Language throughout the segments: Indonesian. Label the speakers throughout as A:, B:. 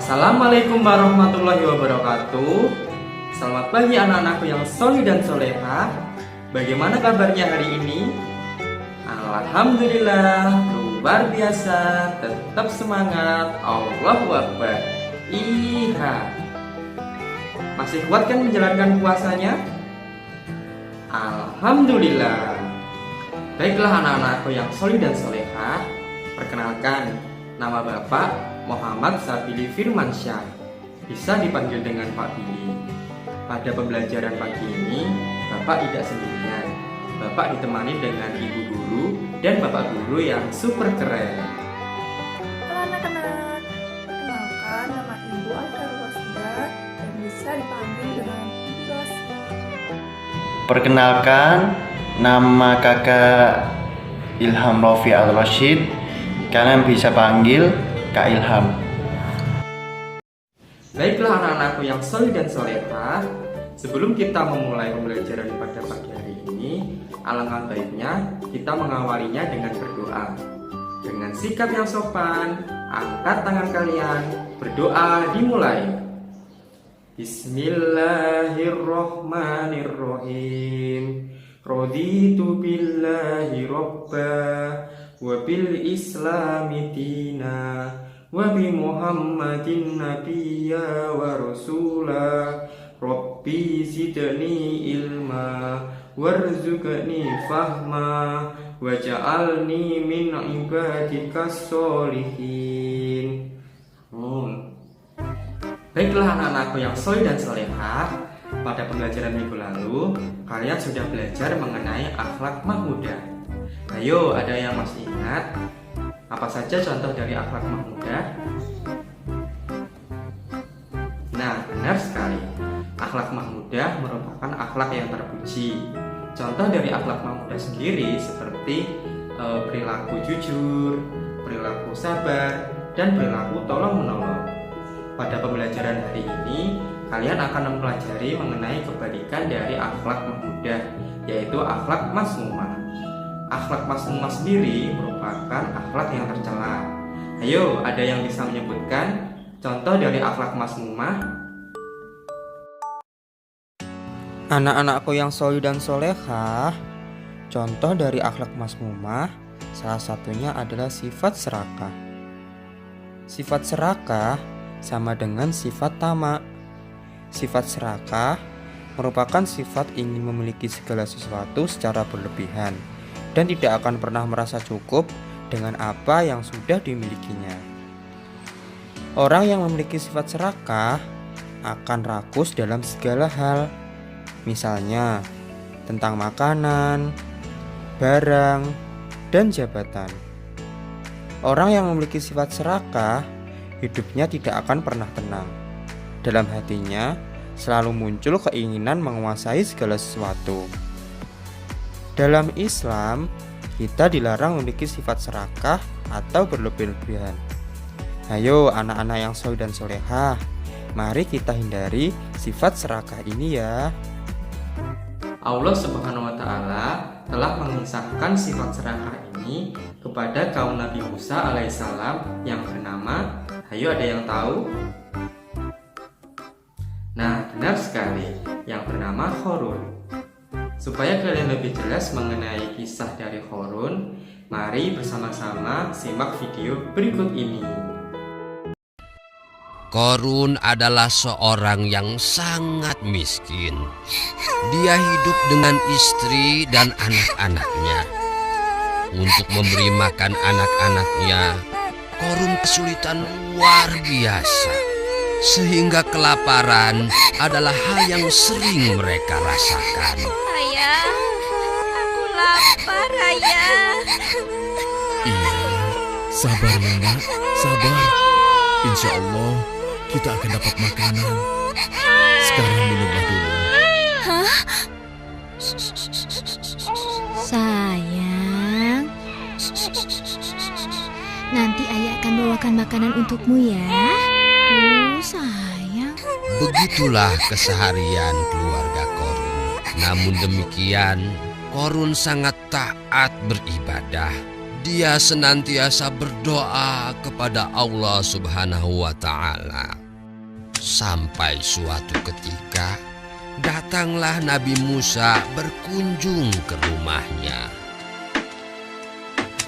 A: Assalamualaikum warahmatullahi wabarakatuh. Selamat pagi anak-anakku yang solih dan solehah. Bagaimana kabarnya hari ini? Alhamdulillah, luar biasa. Tetap semangat. Allahu Akbar. Iha. Masih kuat kan menjalankan puasanya? Alhamdulillah. Baiklah anak-anakku yang solih dan solehah, perkenalkan, nama Bapak Muhammad Sabili Firmansyah, bisa dipanggil dengan Pak Billy. Pada pembelajaran pagi ini, Bapak tidak sendirian. Bapak ditemani dengan Ibu Guru dan Bapak Guru yang super keren.
B: Halo anak-anak, kenalkan nama Ibu Alda Rosida dan bisa dipanggil dengan Ibu Rosi.
C: Perkenalkan, nama kakak Ilham Rofi Al-Rashid. Kalian bisa panggil Kak Ilham.
A: Baiklah anak-anakku yang solih dan solehah, sebelum kita memulai pembelajaran pada pagi hari ini, alangkah baiknya kita mengawalinya dengan berdoa. Dengan sikap yang sopan, angkat tangan kalian, berdoa dimulai. Bismillahirrohmanirrohim. Raditu billahi robba wa bil islami dina wa bi muhammadin nabiyya wa rasula. Rabbi zidni ilma warzuqni fahma waj'alni min ibadikas sholihin. Baiklah anak-anakku yang soleh dan solehah, pada pembelajaran minggu lalu kalian sudah belajar mengenai akhlak mahmudah. Ayo, ada yang masih ingat apa saja contoh dari akhlak mahmudah? Nah, benar sekali. Akhlak mahmudah merupakan akhlak yang terpuji. Contoh dari akhlak mahmudah sendiri seperti perilaku jujur, perilaku sabar, dan perilaku tolong-menolong. Pada pembelajaran hari ini, kalian akan mempelajari mengenai kebalikan dari akhlak mahmudah, yaitu akhlak masmumah. Akhlak masmumah sendiri merupakan akhlak yang tercela. Ayo, ada yang bisa menyebutkan contoh dari akhlak masmumah? Anak-anakku yang solih dan solehah, contoh dari akhlak masmumah salah satunya adalah sifat serakah. Sifat serakah sama dengan sifat tamak. Sifat serakah merupakan sifat ingin memiliki segala sesuatu secara berlebihan dan tidak akan pernah merasa cukup dengan apa yang sudah dimilikinya. Orang yang memiliki sifat serakah akan rakus dalam segala hal, misalnya tentang makanan, barang, dan jabatan. Orang yang memiliki sifat serakah hidupnya tidak akan pernah tenang. Dalam hatinya selalu muncul keinginan menguasai segala sesuatu. Dalam Islam, kita dilarang memiliki sifat serakah atau berlebih-lebihan. Ayo anak-anak yang soleh dan solehah, mari kita hindari sifat serakah ini ya. Allah Subhanahu wa Ta'ala telah mengisahkan sifat serakah ini kepada kaum Nabi Musa alaihissalam yang bernama, ayo ada yang tahu? Nah, benar sekali, yang bernama Qarun. Supaya kalian lebih jelas mengenai kisah dari Qarun, mari bersama-sama simak video berikut ini.
D: Qarun adalah seorang yang sangat miskin. Dia hidup dengan istri dan anak-anaknya. Untuk memberi makan anak-anaknya, Qarun kesulitan luar biasa, sehingga kelaparan adalah hal yang sering mereka rasakan.
E: Ayah, aku lapar, Ayah.
F: Iya, sabar ya nak, sabar. Insya Allah kita akan dapat makanan. Sekarang minumlah dulu.
E: Hah? Sayang, nanti ayah akan bawakan makanan untukmu ya. Sayang.
D: Begitulah keseharian keluarga Qarun. Namun demikian, Qarun sangat taat beribadah. Dia senantiasa berdoa kepada Allah Subhanahu wa Ta'ala. Sampai suatu ketika datanglah Nabi Musa berkunjung ke rumahnya.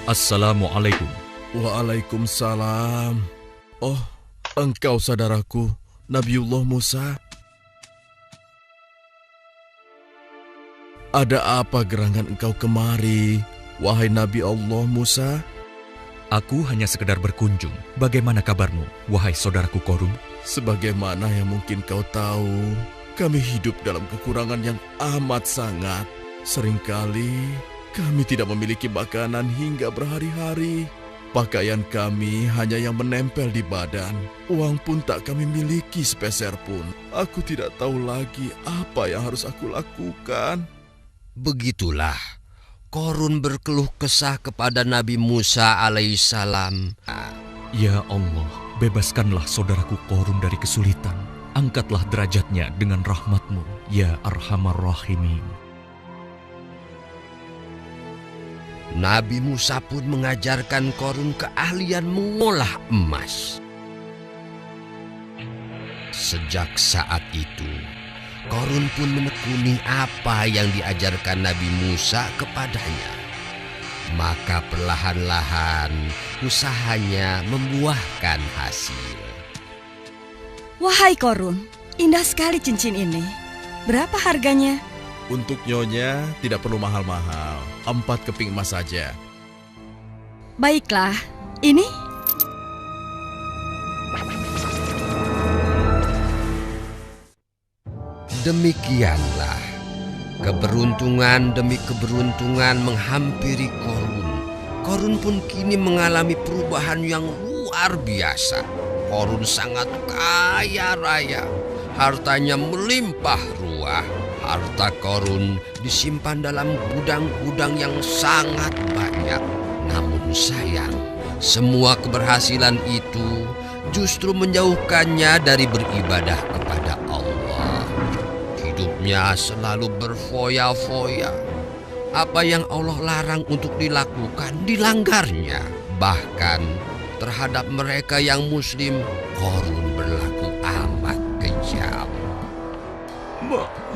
F: Assalamualaikum. Waalaikumsalam. Oh, engkau saudaraku, Nabiullah Musa. Ada apa gerangan engkau kemari, wahai Nabi Allah Musa?
G: Aku hanya sekedar berkunjung. Bagaimana kabarmu, wahai saudaraku Korun?
F: Sebagaimana yang mungkin kau tahu, kami hidup dalam kekurangan yang amat sangat. Seringkali kami tidak memiliki makanan hingga berhari-hari. Pakaian kami hanya yang menempel di badan. Uang pun tak kami miliki sepeser pun. Aku tidak tahu lagi apa yang harus aku lakukan.
D: Begitulah Korun berkeluh kesah kepada Nabi Musa alaihissalam.
G: Ya Allah, bebaskanlah saudaraku Korun dari kesulitan. Angkatlah derajatnya dengan rahmat-Mu, ya Arhamar Rahimin.
D: Nabi Musa pun mengajarkan Korun keahlian mengolah emas. Sejak saat itu, Korun pun menekuni apa yang diajarkan Nabi Musa kepadanya. Maka perlahan-lahan usahanya membuahkan hasil.
H: Wahai Korun, indah sekali cincin ini. Berapa harganya?
F: Untuk nyonya tidak perlu mahal-mahal. 4 keping emas saja.
H: Baiklah, ini?
D: Demikianlah keberuntungan demi keberuntungan menghampiri Korun. Korun pun kini mengalami perubahan yang luar biasa. Korun sangat kaya raya, hartanya melimpah ruah. Harta Korun disimpan dalam gudang-gudang yang sangat banyak. Namun sayang, semua keberhasilan itu justru menjauhkannya dari beribadah kepada Allah. Hidupnya selalu berfoya-foya. Apa yang Allah larang untuk dilakukan, dilanggarnya. Bahkan terhadap mereka yang muslim, Korun berlaku amat kejam.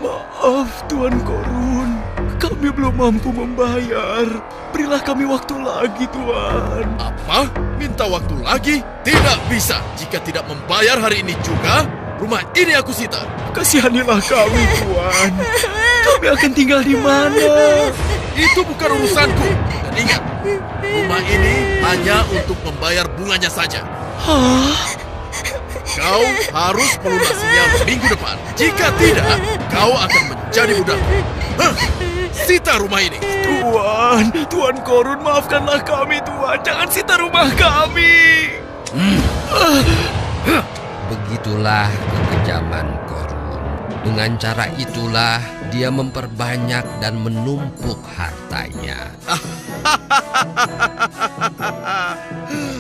F: Maaf Tuan Korun, kami belum mampu membayar. Berilah kami waktu lagi Tuan. Apa? Minta waktu lagi? Tidak bisa. Jika tidak membayar hari ini juga, rumah ini aku sita. Kasihanilah kami Tuan. Kami akan tinggal di mana? Itu bukan urusanku. Dan ingat, rumah ini hanya untuk membayar bunganya saja. Hah? Kau harus melunasinya minggu depan. Jika tidak, kau akan menjadi budakku. Sita rumah ini. Tuan Korun, maafkanlah kami Tuan. Jangan sita rumah kami.
D: Begitulah kekejaman Korun. Dengan cara itulah dia memperbanyak dan menumpuk hartanya.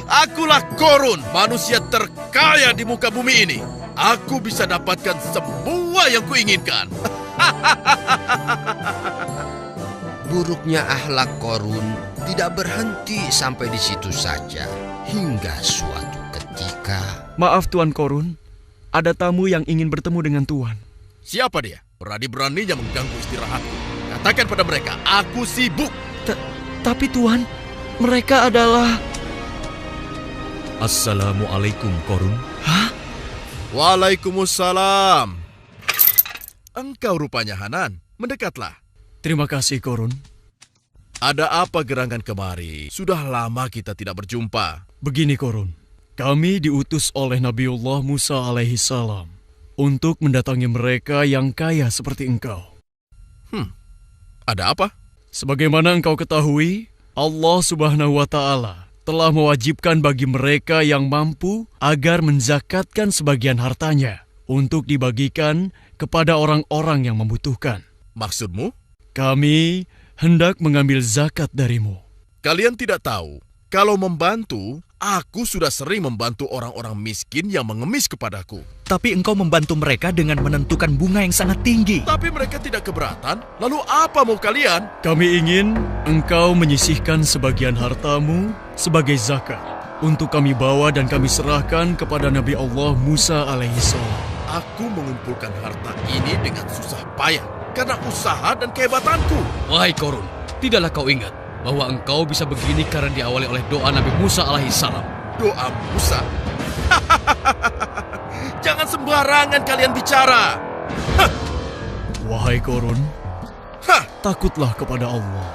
F: Akulah Korun, manusia terkaya di muka bumi ini. Aku bisa dapatkan semua yang kuinginkan.
D: Buruknya akhlak Korun tidak berhenti sampai di situ saja. Hingga suatu ketika...
I: Maaf Tuan Korun, ada tamu yang ingin bertemu dengan Tuan.
F: Siapa dia? Berani-beraninya mengganggu istirahatku. Katakan pada mereka, aku sibuk.
I: Tapi Tuan, mereka adalah...
G: Assalamualaikum Korun.
I: Hah?
F: Waalaikumsalam. Engkau rupanya Hanan. Mendekatlah.
I: Terima kasih Korun.
F: Ada apa gerangan kemari? Sudah lama kita tidak berjumpa.
I: Begini Korun, kami diutus oleh Nabiullah Musa alaihissalam untuk mendatangi mereka yang kaya seperti engkau.
F: Ada apa?
I: Sebagaimana engkau ketahui, Allah Subhanahu wa Ta'ala telah mewajibkan bagi mereka yang mampu agar menzakatkan sebagian hartanya untuk dibagikan kepada orang-orang yang membutuhkan.
F: Maksudmu?
I: Kami hendak mengambil zakat darimu.
F: Kalian tidak tahu, kalau membantu Aku sudah sering membantu orang-orang miskin yang mengemis kepadaku.
G: Tapi engkau membantu mereka dengan menentukan bunga yang sangat tinggi.
F: Tapi mereka tidak keberatan. Lalu apa mau kalian?
I: Kami ingin engkau menyisihkan sebagian hartamu sebagai zakat untuk kami bawa dan kami serahkan kepada Nabi Allah Musa alaihissalam.
F: Aku mengumpulkan harta ini dengan susah payah karena usaha dan kehebatanku.
J: Wahai Korun, tidaklah kau ingat bahwa engkau bisa begini karena diawali oleh doa Nabi Musa alaihissalam.
F: Doa Musa? Jangan sembarangan kalian bicara.
I: Wahai Korun, takutlah kepada Allah.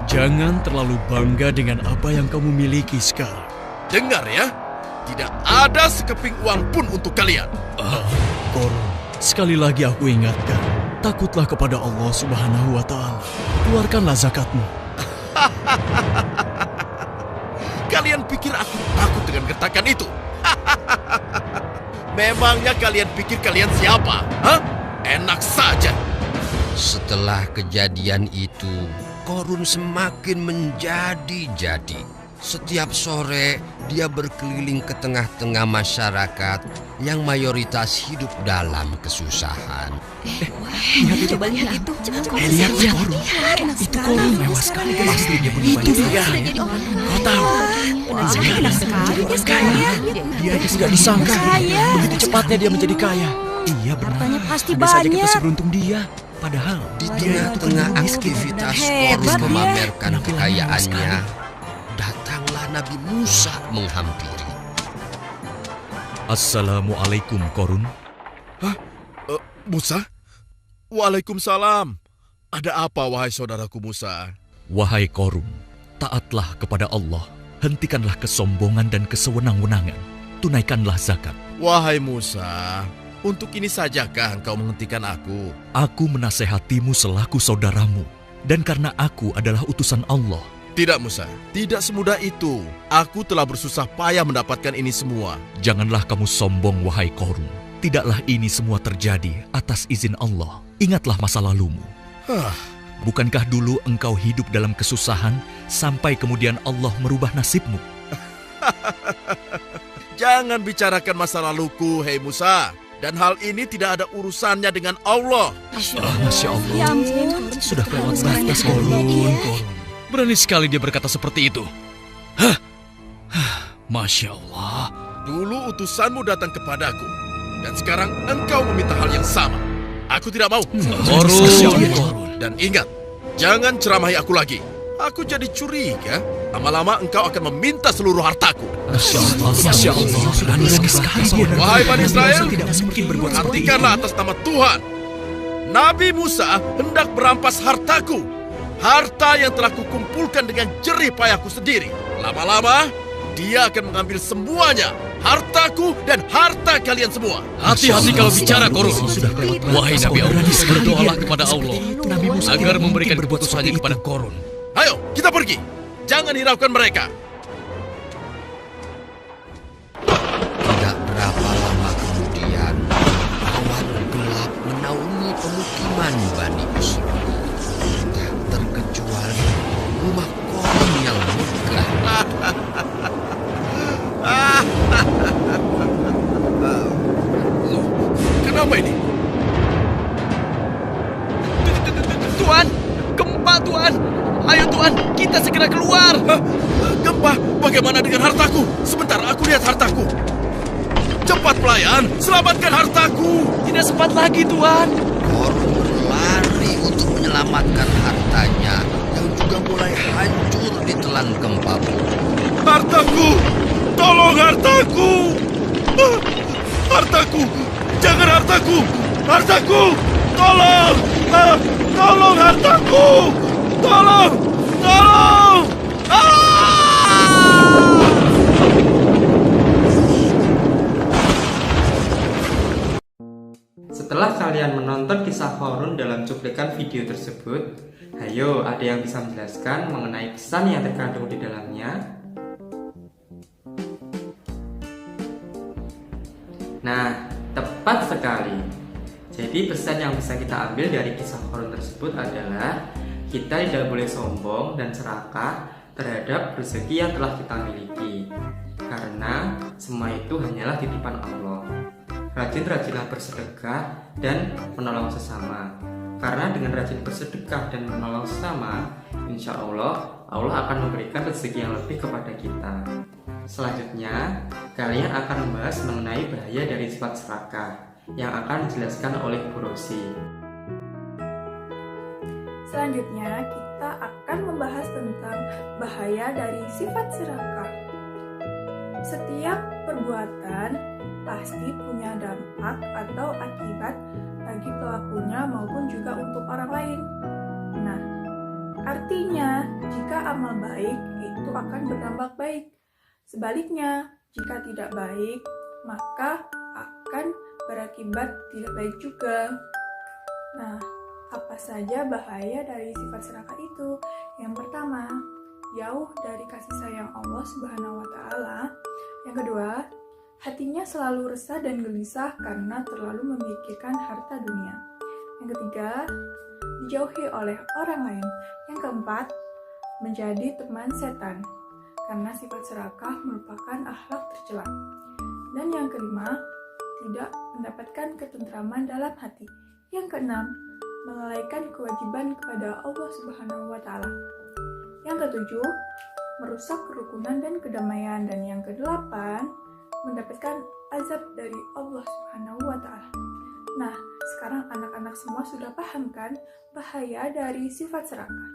I: Jangan terlalu bangga dengan apa yang kamu miliki sekarang.
F: Dengar ya, tidak ada sekeping uang pun untuk kalian.
I: Korun, sekali lagi aku ingatkan, takutlah kepada Allah Subhanahu wa Ta'ala. Keluarkanlah zakatmu.
F: Kalian pikir aku takut dengan gertakan itu? Memangnya kalian pikir kalian siapa? Hah? Enak saja.
D: Setelah kejadian itu, Korun semakin menjadi-jadi. Setiap sore, dia berkeliling ke tengah-tengah masyarakat yang mayoritas hidup dalam kesusahan.
E: Coba lihat itu.
G: Lihat Korun. Itu Korun mewah sekali. Pasti dia punya banyak sekali. Kau tahu?
H: Enak sekali dia sekarang.
G: Dia tidak disangka begitu cepatnya dia menjadi kaya. Iya benar.
H: Hartanya pasti
G: Andai saja kita
H: banyak.
G: seberuntung dia. Padahal
D: Di tengah-tengah aktivitas Korun memamerkan kekayaannya, datanglah Nabi Musa menghampiri.
G: Assalamualaikum Korun.
F: Musa? Waalaikumsalam. Ada apa wahai saudaraku Musa?
G: Wahai Korun, taatlah kepada Allah. Hentikanlah kesombongan dan kesewenang-wenangan. Tunaikanlah zakat.
F: Wahai Musa, untuk ini sajakah engkau menghentikan aku?
G: Aku menasehatimu selaku saudaramu. Dan karena aku adalah utusan Allah.
F: Tidak Musa, tidak semudah itu. Aku telah bersusah payah mendapatkan ini semua.
G: Janganlah kamu sombong wahai Korun. Tidaklah ini semua terjadi atas izin Allah. Ingatlah masa lalumu. Bukankah dulu engkau hidup dalam kesusahan sampai kemudian Allah merubah nasibmu?
F: Jangan bicarakan masa laluku, hei Musa. Dan hal ini tidak ada urusannya dengan Allah.
G: Masya Allah.
H: Ya ampun.
G: Sudah kelewat batas Korun.
J: Berani sekali dia berkata seperti itu. Masya Allah.
F: Dulu utusanmu datang kepadaku. Dan sekarang engkau meminta hal yang sama. Aku tidak mau.
J: Korun.
F: Dan ingat, jangan ceramahi aku lagi. Aku jadi curiga. Lama-lama engkau akan meminta seluruh hartaku.
G: Masya Allah. Berani sekali dia.
F: Wahai Bani Israel,
G: Tidak mungkin berbuat seperti itu.
F: hentikanlah atas nama Tuhan. Nabi Musa hendak merampas hartaku. Harta yang telah kukumpulkan dengan jerih payahku sendiri. Lama-lama, dia akan mengambil semuanya. Hartaku dan harta kalian semua.
J: Hati-hati kalau bicara Korun.
G: Sudah kelewat batas.
J: Wahai Nabi Allah,
G: Berani sekali
J: berdoalah
G: dia.
J: kepada Allah
G: Nabi Musa
J: agar
G: tidak
J: memberikan
G: mungkin berbuat
J: keputusannya
G: seperti
J: kepada
G: itu.
J: Korun.
F: Ayo, kita pergi. Jangan hiraukan mereka.
D: Tidak berapa lama kemudian, awan gelap menaungi pemukiman Bani Israil. Tak terkecuali rumah Korun yang megah.
F: Loh, kenapa ini?
J: Tuan, gempa Tuan. Ayo Tuan, kita segera keluar.
F: Gempa, bagaimana dengan hartaku? Sebentar, aku lihat hartaku. Cepat pelayan, selamatkan hartaku.
J: Tidak sempat lagi Tuan.
D: Korun berlari untuk menyelamatkan hartanya yang juga mulai hancur ditelan gempa bumi.
F: Hartaku, tolong hartaku. Hartaku, jangan hartaku. Hartaku, tolong. Tolong hartaku. Tolong, tolong.
A: Setelah kalian menonton kisah Korun dalam cuplikan video tersebut, ayo ada yang bisa menjelaskan mengenai pesan yang terkandung di dalamnya? Nah, tepat sekali. Jadi pesan yang bisa kita ambil dari kisah Korun tersebut adalah kita tidak boleh sombong dan serakah terhadap rezeki yang telah kita miliki. karena semua itu hanyalah titipan Allah. Rajin-rajinlah bersedekah dan menolong sesama, karena dengan rajin bersedekah dan menolong sesama, insya Allah akan memberikan rezeki yang lebih kepada kita. Selanjutnya, kalian akan membahas mengenai bahaya dari sifat serakah yang akan dijelaskan oleh Bu Rosi.
B: Selanjutnya, kita akan membahas tentang bahaya dari sifat serakah. Setiap perbuatan pasti punya dampak atau akibat bagi pelakunya maupun juga untuk orang lain. Nah, artinya jika amal baik itu akan berdampak baik. Sebaliknya, jika tidak baik, maka akan berakibat tidak baik juga. Nah, apa saja bahaya dari sifat serakah itu? Yang pertama, jauh dari kasih sayang Allah Subhanahu wa Ta'ala. Yang kedua, hatinya selalu resah dan gelisah karena terlalu memikirkan harta dunia. Yang ketiga, dijauhi oleh orang lain. Yang keempat, menjadi teman setan karena sifat serakah merupakan akhlak tercela. Dan yang kelima, tidak mendapatkan ketentraman dalam hati. Yang keenam, melalaikan kewajiban kepada Allah Subhanahu wa Ta'ala. Yang ketujuh, merusak kerukunan dan kedamaian. Dan yang kedelapan, mendapatkan azab dari Allah Subhanahu wa Ta'ala. Nah, sekarang anak-anak semua sudah paham kan bahaya dari sifat serakah?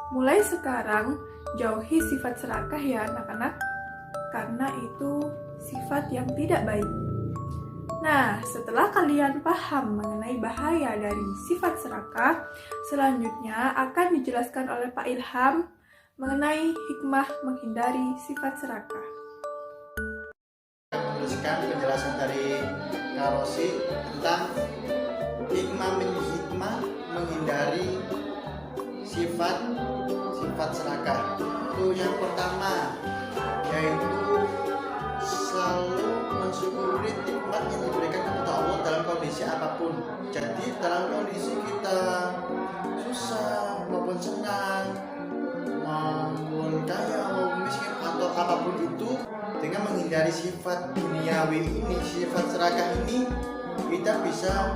B: Mulai sekarang, jauhi sifat serakah ya anak-anak, karena itu sifat yang tidak baik. Nah, setelah kalian paham mengenai bahaya dari sifat serakah, selanjutnya akan dijelaskan oleh Pak Ilham mengenai hikmah menghindari sifat serakah.
C: Meneruskan penjelasan dari Kak Rosi tentang hikmah menghindari sifat serakah. Itu yang pertama, yaitu selalu mensyukuri nikmat yang diberikan kepada Allah dalam kondisi apapun. Jadi dalam kondisi kita susah maupun senang, maupun kaya maupun miskin atau apapun itu, dengan menghindari sifat duniawi ini, sifat serakah ini, kita bisa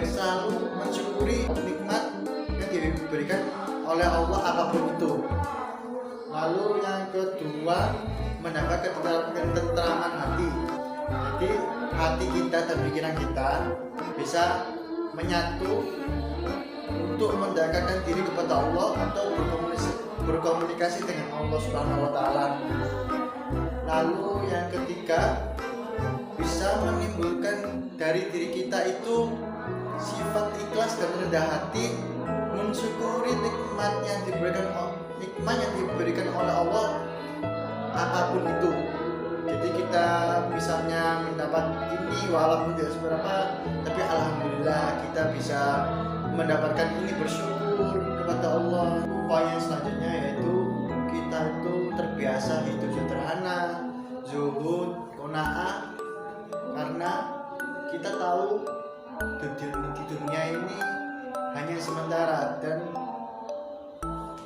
C: selalu mensyukuri nikmat yang diberikan oleh Allah apapun itu. Lalu yang kedua, mendapat ketentraman hati. Jadi hati kita dan pikiran kita bisa menyatu untuk mendekatkan diri kepada Allah atau berkomunikasi dengan Allah Subhanahu wa Ta'ala. Lalu yang ketiga, bisa menimbulkan dari diri kita itu sifat ikhlas dan rendah hati, mensyukuri nikmat yang diberikan oleh Allah apapun itu. Jadi kita misalnya mendapat ini walaupun tidak seberapa, tapi alhamdulillah kita bisa mendapatkan ini, bersyukur kepada Allah. Upaya selanjutnya yaitu kita itu terbiasa hidup sederhana, zuhud, qanaah, karena kita tahu di dunia ini hanya sementara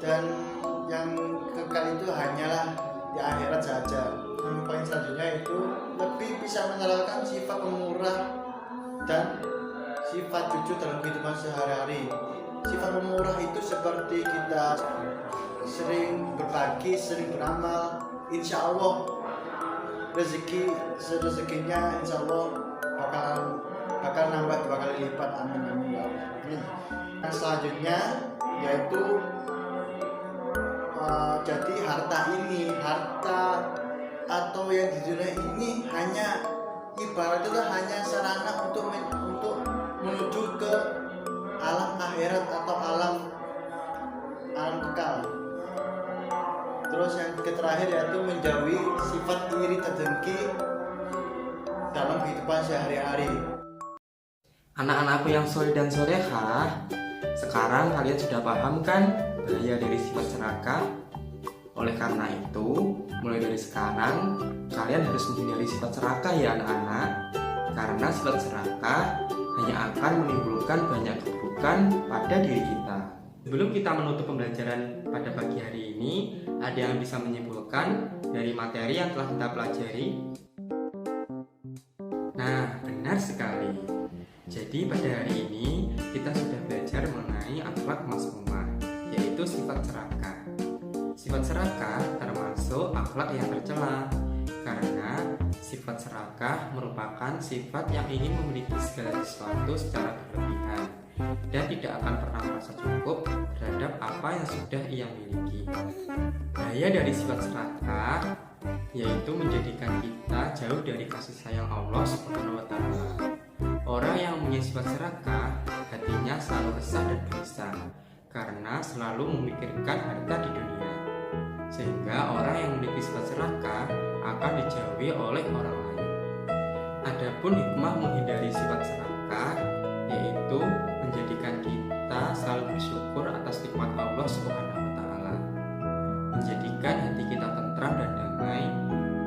C: dan yang kekal itu hanyalah di akhirat saja. Yang poin selanjutnya itu lebih bisa menerapkan sifat pemurah dan sifat jujur dalam kehidupan sehari-hari. Sifat pemurah itu seperti kita sering berbagi, sering beramal, insya Allah rezekinya insya Allah bakal nambah 2 kali lipat. Amin amin ya Allah. Yang selanjutnya yaitu jadi harta atau yang di dunia ini hanya ibarat itu hanya sarana untuk menuju ke alam akhirat atau alam kekal. Terus yang terakhir yaitu menjauhi sifat iri dan dengki dalam kehidupan sehari-hari.
A: Anak-anakku yang soleh dan solehah, sekarang kalian sudah paham kan bahaya dari sifat serakah? Oleh karena itu, mulai dari sekarang kalian harus menghindari sifat serakah ya anak-anak, karena sifat serakah hanya akan menimbulkan banyak keburukan pada diri kita. Sebelum kita menutup pembelajaran pada pagi hari ini, ada yang bisa menyimpulkan dari materi yang telah kita pelajari? Nah, benar sekali. Jadi pada hari ini kita sudah belajar mengenai akhlak mazmumah, yaitu sifat serakah. Sifat serakah termasuk akhlak yang tercela, karena sifat serakah merupakan sifat yang ingin memiliki segala sesuatu secara berlebihan dan tidak akan pernah merasa cukup terhadap apa yang sudah ia miliki. Bahaya dari sifat serakah yaitu menjadikan kita jauh dari kasih sayang Allah Subhanahu wa Ta'ala. Orang yang mempunyai sifat serakah, hatinya selalu resah dan gelisah karena selalu memikirkan harta di dunia. Sehingga orang yang memiliki sifat serakah akan dijauhi oleh orang lain. Adapun hikmah menghindari sifat serakah yaitu menjadikan kita selalu bersyukur atas nikmat Allah Subhanahu wa Ta'ala, menjadikan hati kita tentram dan damai,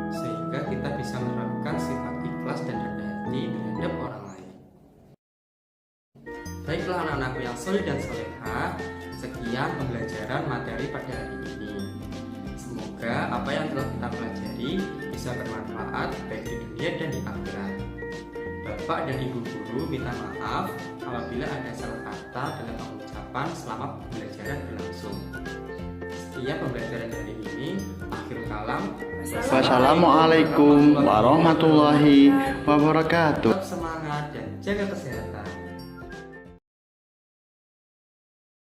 A: sehingga kita bisa menerapkan sifat ikhlas dan rendah hati terhadap orang lain. Baiklah anak-anakku yang soleh dan solehah, sekian pembelajaran materi pada hari ini. Semoga apa yang telah kita pelajari bisa bermanfaat baik di dunia dan di akhirat. Bapak dan Ibu Guru minta maaf apabila ada salah kata dalam pengucapan selama pembelajaran berlangsung. Sekian pembelajaran hari ini. Akhir kalam.
C: Wassalamualaikum warahmatullahi wabarakatuh.
A: Tetap semangat dan jaga kesehatan.